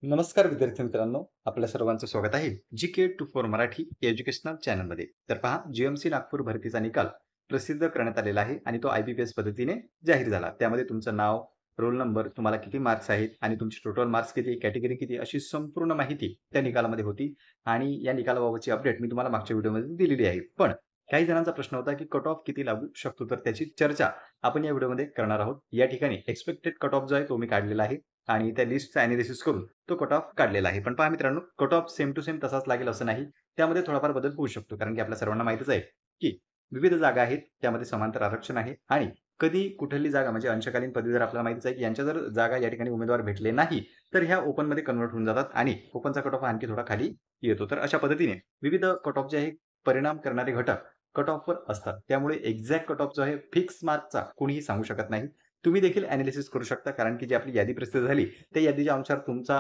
नमस्कार विद्यार्थी मित्रांनो, आपल्या सर्वांचं स्वागत आहे GK24 मराठी एज्युकेशनल चॅनलमध्ये. तर पहा, GMC नागपूर भरतीचा निकाल प्रसिद्ध करण्यात आलेला आहे आणि तो IBPS पद्धतीने जाहीर झाला. त्यामध्ये तुमचं नाव, रोल नंबर, तुम्हाला किती मार्क्स आहेत आणि तुमचे टोटल मार्क्स किती, कॅटेगरी किती, अशी संपूर्ण माहिती त्या निकालामध्ये होती. आणि या निकालाबाबतची अपडेट मी तुम्हाला मागच्या व्हिडिओमध्ये दिलेली आहे. पण काही जणांचा प्रश्न होता की कट ऑफ किती लागू शकतो, तर त्याची चर्चा आपण या व्हिडिओमध्ये करणार आहोत. या ठिकाणी एक्सपेक्टेड कट ऑफ जो आहे तो मी काढलेला आहे आणि त्या लिस्टचं एनालिसिस करून तो कट ऑफ काढलेला आहे. पण पहा मित्रांनो, cut off same to same तसाच लागेल असं नाही. त्यामध्ये थोडाफार बदल होऊ शकतो. कारण की आपल्या सर्वांना माहीतच आहे, की विविध जागा आहेत, त्यामध्ये समांतर आरक्षण आहे आणि कधी कुठली जागा म्हणजे अंशकालीन पदवीधर आपल्याला माहितीच आहे, की यांच्या जर जागा या ठिकाणी उमेदवार भेटले नाही, तर ह्या ओपनमध्ये कन्व्हर्ट होऊन जातात आणि ओपनचा कट ऑफ आणखी थोडा खाली येतो. तर अशा पद्धतीने विविध कट ऑफ जे आहे परिणाम करणारे घटक कट ऑफवर असतात. त्यामुळे एक्झॅक्ट कट ऑफ जो आहे फिक्स मार्कचा कोणीही सांगू शकत नाही. तुम्ही देखील एनालिसिस करू शकता, कारण की जी आपली यादी प्रसिद्ध झाली त्या यादीच्या अनुसार तुमचा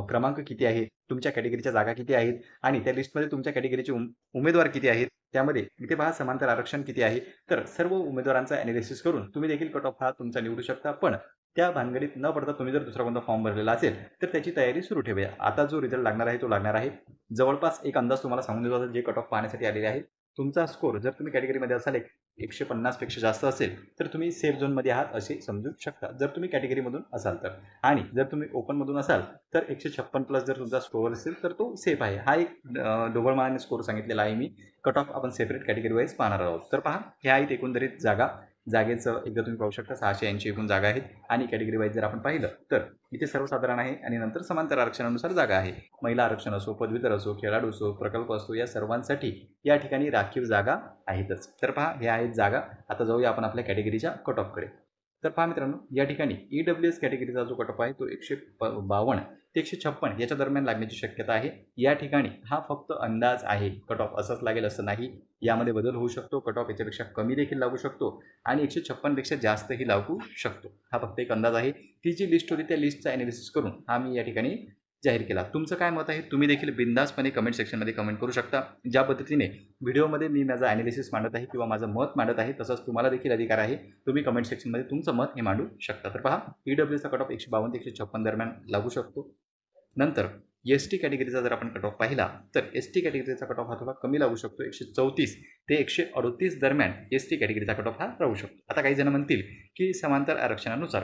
क्रमांक किती आहे, तुमच्या कॅटेगरीच्या जागा किती आहेत आणि त्या लिस्टमध्ये तुमच्या कॅटेगरीचे उमेदवार किती आहेत. त्यामध्ये इथे पहा समांतर आरक्षण किती आहे. तर सर्व उमेदवारांचा एनालिसिस करून तुम्ही देखील कट ऑफ हा तुमचा निवडू शकता. पण त्या भानगडीत न पडता तुम्ही जर दुसरा कोणता फॉर्म भरलेला असेल तर त्याची तयारी सुरू ठेवूया. आता जो रिझल्ट लागणार आहे तो लागणार आहे. जवळपास एक अंदाज तुम्हाला सांगून देतो जे कट ऑफ पाहण्यासाठी आलेले आहे. तुमचा स्कोर जर तुम्ही कॅटेगरीमध्ये असाल 150 पेक्षा जास्त असेल तर तुम्ही सेफ झोनमध्ये आहात असे समजू शकता, जर तुम्ही कॅटेगरीमधून असाल तर. आणि जर तुम्ही ओपनमधून असाल तर 156 प्लस जर तुमचा स्कोअर असेल तर तो सेफ आहे. हा एक ढोबळमानाने स्कोर सांगितलेला आहे मी. कट ऑफ आपण सेपरेट कॅटेगरी वाईज पाहणार आहोत. तर पहा, ह्या आहेत एकंदरीत जागा. जागेचं एकदा तुम्ही पाहू शकता 680 एकूण जागा आहेत. आणि कॅटेगरी वाईज जर आपण पाहिलं तर इथे सर्वसाधारण आहे आणि नंतर समांतर आरक्षणानुसार जागा आहे. महिला आरक्षण असो, पदवीधर असो, खेळाडू असो, प्रकल्प असो, या सर्वांसाठी या ठिकाणी राखीव जागा आहेतच. तर पहा, ह्या आहेत जागा. आता जाऊया आपण आपल्या कॅटेगरीच्या कट ऑफकडे. तर पहा मित्रांनो, या ठिकाणी EWS कॅटेगरीचा जो कट ऑफ आहे तो 152 ते 156 याच्या दरम्यान लागण्याची शक्यता आहे. या ठिकाणी हा फक्त अंदाज आहे. कट ऑफ असाच लागेल असं नाही. यामध्ये बदल होऊ शकतो. कट ऑफ याच्यापेक्षा कमी देखील लागू शकतो आणि 156 पेक्षा जास्तही लागू शकतो. हा फक्त एक अंदाज आहे. ती जी लिस्ट होती त्या लिस्टचा एनालिसिस करून हा मी या ठिकाणी जाहीर केला. तुमचं काय मत आहे तुम्ही देखील बिनधास्तपणे कमेंट सेक्शनमध्ये कमेंट करू शकता. ज्या पद्धतीने व्हिडिओमध्ये मी माझा एनालिसिस मांडत आहे किंवा माझं मत मांडत आहे, तसंच तुम्हाला देखील अधिकार आहे. तुम्ही कमेंट सेक्शनमध्ये तुमचं मत हे मांडू शकता. तर पहा, EWSचा कट ऑफ 152 ते 156 दरम्यान लागू शकतो. नंतर ST कॅटेगरीचा जर आपण कट ऑफ पाहिला तर ST कॅटेगरीचा कट ऑफ हा थोडा कमी लागू शकतो. 134 ते 138 दरम्यान ST कॅटेगरीचा कट ऑफ हा राहू शकतो. आता काही जण म्हणतील की समांतर आरक्षणानुसार,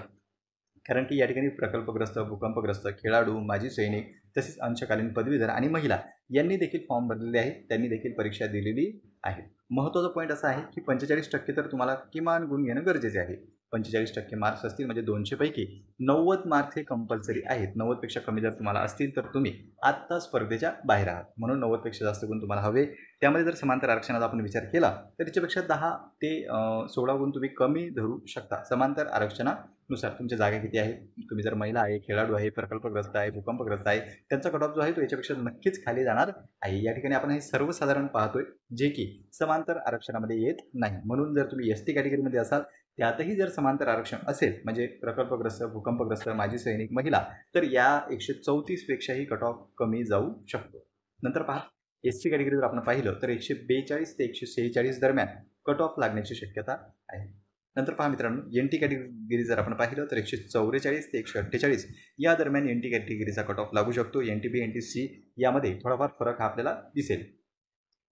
कारण की या ठिकाणी प्रकल्पग्रस्त, भूकंपग्रस्त, खेळाडू, माजी सैनिक, तसेच अंशकालीन पदवीधर आणि महिला यांनी देखील फॉर्म भरलेले आहेत. त्यांनी देखील परीक्षा दिलेली आहे. महत्त्वाचा पॉईंट असा आहे की 45% तर तुम्हाला किमान गुण घेणं गरजेचे आहे. 45% मार्क्स असतील म्हणजे 200 पैकी 90 मार्क्स हे कंपल्सरी आहेत. 90 पेक्षा कमी जर तुम्हाला असतील तर तुम्ही आत्ता स्पर्धेच्या बाहेर आहात. म्हणून 90 पेक्षा जास्त गुण तुम्हाला हवे. त्यामध्ये जर समांतर आरक्षणाचा आपण विचार केला तर त्याच्यापेक्षा 10 ते 16 गुण तुम्ही कमी धरू शकता. समांतर आरक्षणानुसार तुमच्या जागा किती आहे, तुम्ही जर महिला आहे, खेळाडू आहे, प्रकल्पग्रस्त आहे, भूकंपग्रस्त आहे, त्यांचा कट ऑफ जो आहे तो याच्यापेक्षा नक्कीच खाली जाणार आहे. या ठिकाणी आपण हे सर्वसाधारण पाहतोय जे की समांतर आरक्षणामध्ये येत नाही. म्हणून जर तुम्ही ST कॅटेगरीमध्ये असाल, त्यातही जर समांतर आरक्षण असेल म्हणजे प्रकल्पग्रस्त, भूकंपग्रस्त, माजी सैनिक, महिला, तर या 134 पेक्षाही कट ऑफ कमी जाऊ शकतो. नंतर पहा, SC कॅटेगरी जर आपण पाहिलं तर 142 ते 146 दरम्यान कट ऑफ लागण्याची शक्यता आहे. नंतर पहा मित्रांनो, NT कॅटेगरी जर आपण पाहिलं तर 144 ते 148 या दरम्यान NT कॅटेगरीचा कट ऑफ लागू शकतो. NTB, NTC यामध्ये थोडाफार फरक हा आपल्याला दिसेल.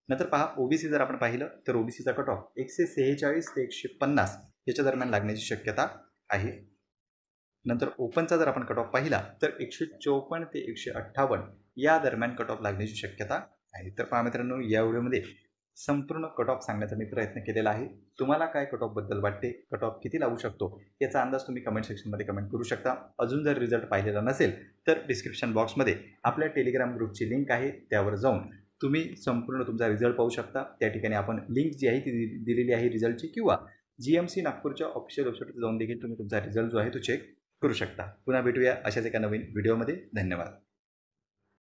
नंतर पहा, OBC जर आपण पाहिलं तर OBCचा कट ऑफ 146 ते 150 याच्या दरम्यान लागण्याची शक्यता आहे. नंतर ओपनचा जर आपण कट ऑफ पाहिला तर 154 ते 158 या दरम्यान कट ऑफ लागण्याची शक्यता आहे. तर पहा मित्रांनो, या व्हिडिओमध्ये संपूर्ण कट ऑफ सांगण्याचा मी प्रयत्न केलेला आहे. तुम्हाला काय कट ऑफ बद्दल वाटते, कट ऑफ किती लागू शकतो याचा अंदाज तुम्ही कमेंट सेक्शनमध्ये कमेंट करू शकता. अजून जर रिझल्ट पाहिलेला नसेल तर डिस्क्रिप्शन बॉक्समध्ये आपल्या टेलिग्राम ग्रुपची लिंक आहे, त्यावर जाऊन तुम्ही संपूर्ण तुमचा रिझल्ट पाहू शकता. त्या ठिकाणी आपण लिंक जी आहे ती दिलेली आहे रिझल्टची, किंवा GMC नागपूरच्या ऑफिशियल वेबसाईटवर जाऊन देखील तुम्ही तुमचा रिझल्ट जो आहे तो चेक करू शकता. पुन्हा भेटूया अशाच एका नवीन व्हिडिओमध्ये. धन्यवाद.